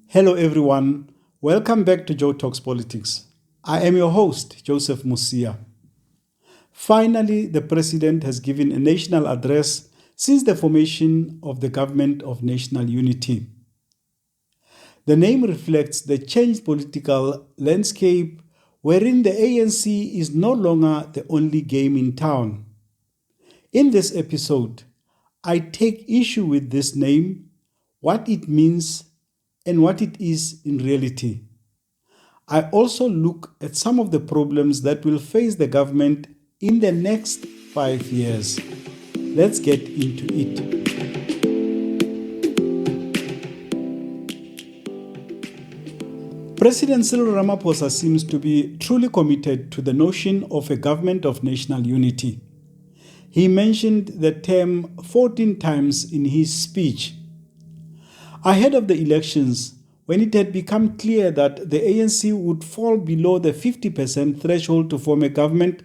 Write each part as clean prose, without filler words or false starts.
Hello everyone, welcome back to Joe Talks Politics. I am your host, Joseph Musia. Finally, the President has given a national address since the formation of the Government of National Unity. The name reflects the changed political landscape wherein the ANC is no longer the only game in town. In this episode, I take issue with this name, what it means, and what it is in reality. I also look at some of the problems that will face the government in the next 5 years. Let's get into it. President Cyril Ramaphosa seems to be truly committed to the notion of a government of national unity. He mentioned the term 14 times in his speech. Ahead of the elections, when it had become clear that the ANC would fall below the 50% threshold to form a government,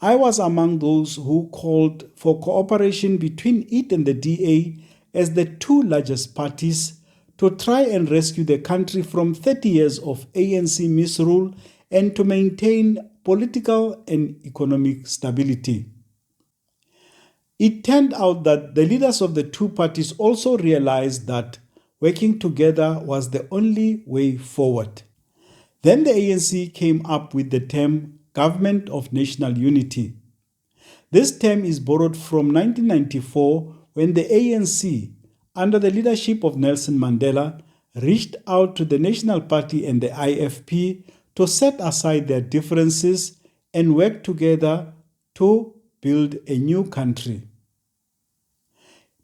I was among those who called for cooperation between it and the DA as the two largest parties to try and rescue the country from 30 years of ANC misrule and to maintain political and economic stability. It turned out that the leaders of the two parties also realized that working together was the only way forward. Then the ANC came up with the term Government of National Unity. This term is borrowed from 1994 when the ANC, under the leadership of Nelson Mandela, reached out to the National Party and the IFP to set aside their differences and work together to build a new country.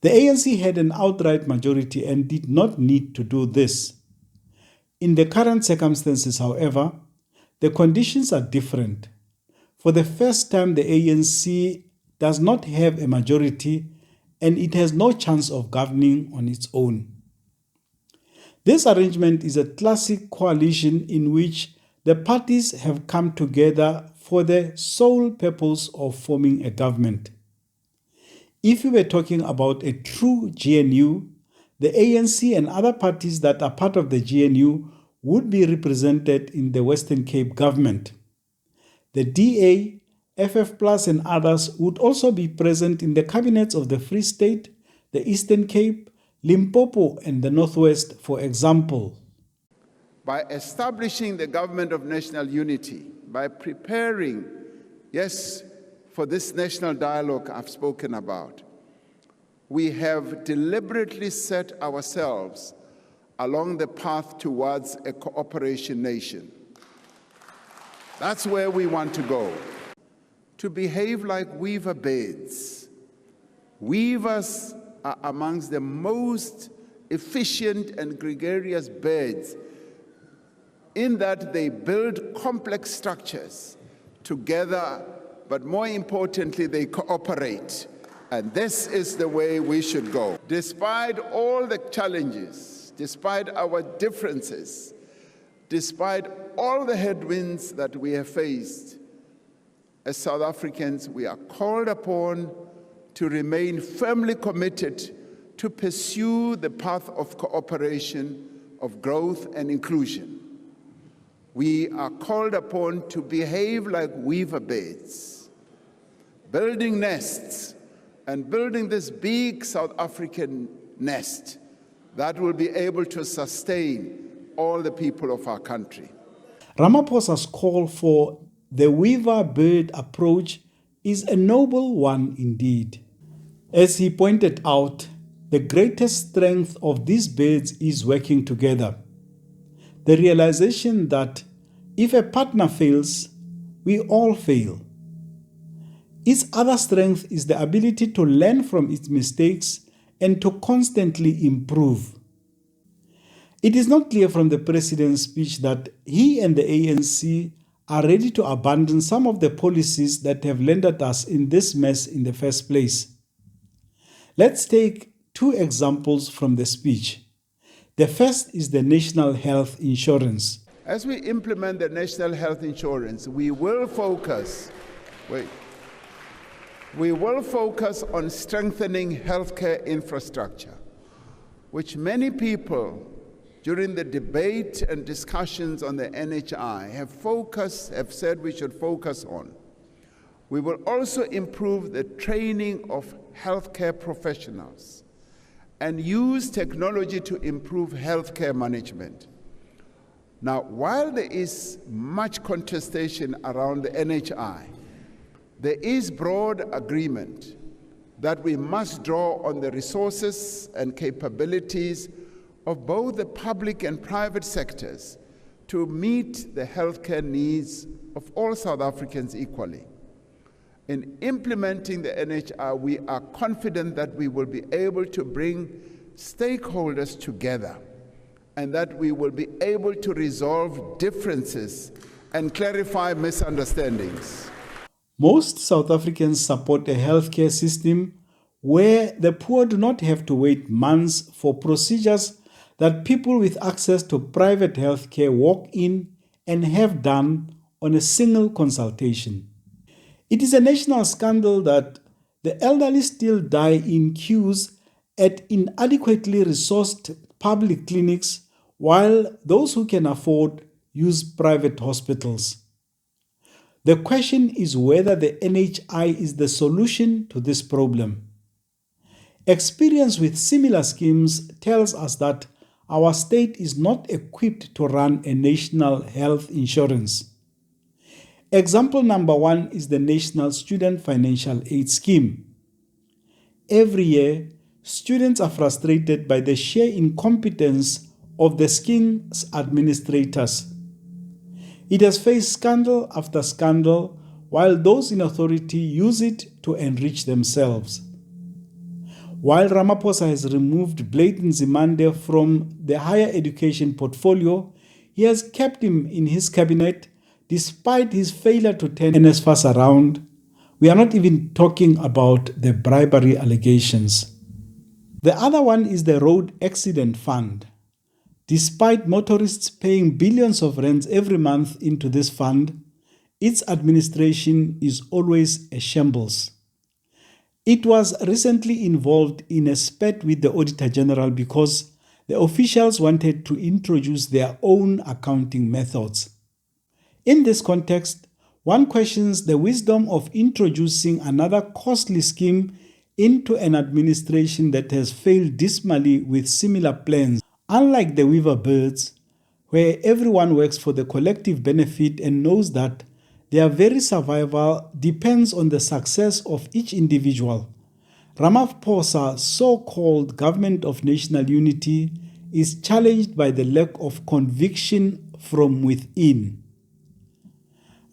The ANC had an outright majority and did not need to do this. In the current circumstances, however, the conditions are different. For the first time, the ANC does not have a majority and it has no chance of governing on its own. This arrangement is a classic coalition in which the parties have come together for the sole purpose of forming a government. If we were talking about a true GNU, the ANC and other parties that are part of the GNU would be represented in the Western Cape government. The DA, FF Plus and others would also be present in the cabinets of the Free State, the Eastern Cape, Limpopo and the Northwest, for example. By establishing the Government of National Unity, by preparing, for this national dialogue I've spoken about, we have deliberately set ourselves along the path towards a cooperation nation. That's where we want to go. To behave like weaver birds. Weavers are amongst the most efficient and gregarious birds in that they build complex structures together, but more importantly, they cooperate. And this is the way we should go. Despite all the challenges, despite our differences, despite all the headwinds that we have faced, as South Africans, we are called upon to remain firmly committed to pursue the path of cooperation, of growth and inclusion. We are called upon to behave like weaver birds, building nests and building this big South African nest that will be able to sustain all the people of our country. Ramaphosa's call for the weaver bird approach is a noble one indeed. As he pointed out, the greatest strength of these birds is working together. The realization that if a partner fails, we all fail. Its other strength is the ability to learn from its mistakes and to constantly improve. It is not clear from the President's speech that he and the ANC are ready to abandon some of the policies that have landed us in this mess in the first place. Let's take two examples from the speech. The first is the National Health Insurance. As we implement the National Health Insurance, we will focus on strengthening healthcare infrastructure, which many people during the debate and discussions on the NHI have said we should focus on. We will also improve the training of healthcare professionals and use technology to improve healthcare management. Now, while there is much contestation around the NHI, there is broad agreement that we must draw on the resources and capabilities of both the public and private sectors to meet the healthcare needs of all South Africans equally. In implementing the NHI, we are confident that we will be able to bring stakeholders together and that we will be able to resolve differences and clarify misunderstandings. Most South Africans support a healthcare system where the poor do not have to wait months for procedures that people with access to private healthcare walk in and have done on a single consultation. It is a national scandal that the elderly still die in queues at inadequately resourced public clinics while those who can afford use private hospitals. The question is whether the NHI is the solution to this problem. Experience with similar schemes tells us that our state is not equipped to run a national health insurance. Example number 1 is the National Student Financial Aid Scheme. Every year, students are frustrated by the sheer incompetence of the scheme's administrators. It has faced scandal after scandal, while those in authority use it to enrich themselves. While Ramaphosa has removed Blade Nzimande from the higher education portfolio, he has kept him in his cabinet despite his failure to turn NSFAS around. We are not even talking about the bribery allegations. The other one is the Road Accident Fund. Despite motorists paying billions of rands every month into this fund, its administration is always a shambles. It was recently involved in a spat with the Auditor General because the officials wanted to introduce their own accounting methods. In this context, one questions the wisdom of introducing another costly scheme into an administration that has failed dismally with similar plans. Unlike the weaver birds, where everyone works for the collective benefit and knows that their very survival depends on the success of each individual, Ramaphosa's so-called government of national unity is challenged by the lack of conviction from within.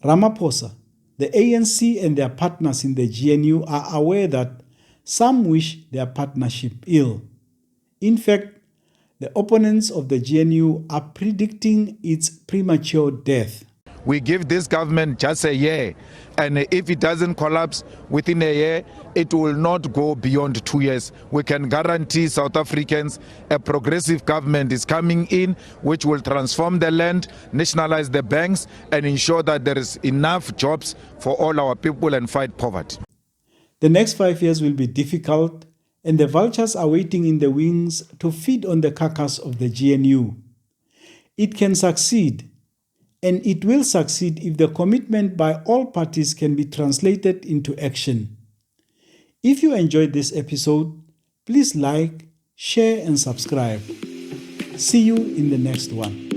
Ramaphosa, the ANC and their partners in the GNU are aware that some wish their partnership ill. In fact, the opponents of the GNU are predicting its premature death. We give this government just a year, and if it doesn't collapse within a year, it will not go beyond 2 years. We can guarantee South Africans a progressive government is coming in, which will transform the land, nationalize the banks, and ensure that there is enough jobs for all our people and fight poverty. The next 5 years will be difficult, and the vultures are waiting in the wings to feed on the carcass of the GNU. It can succeed, and it will succeed if the commitment by all parties can be translated into action. If you enjoyed this episode, please like, share, and subscribe. See you in the next one.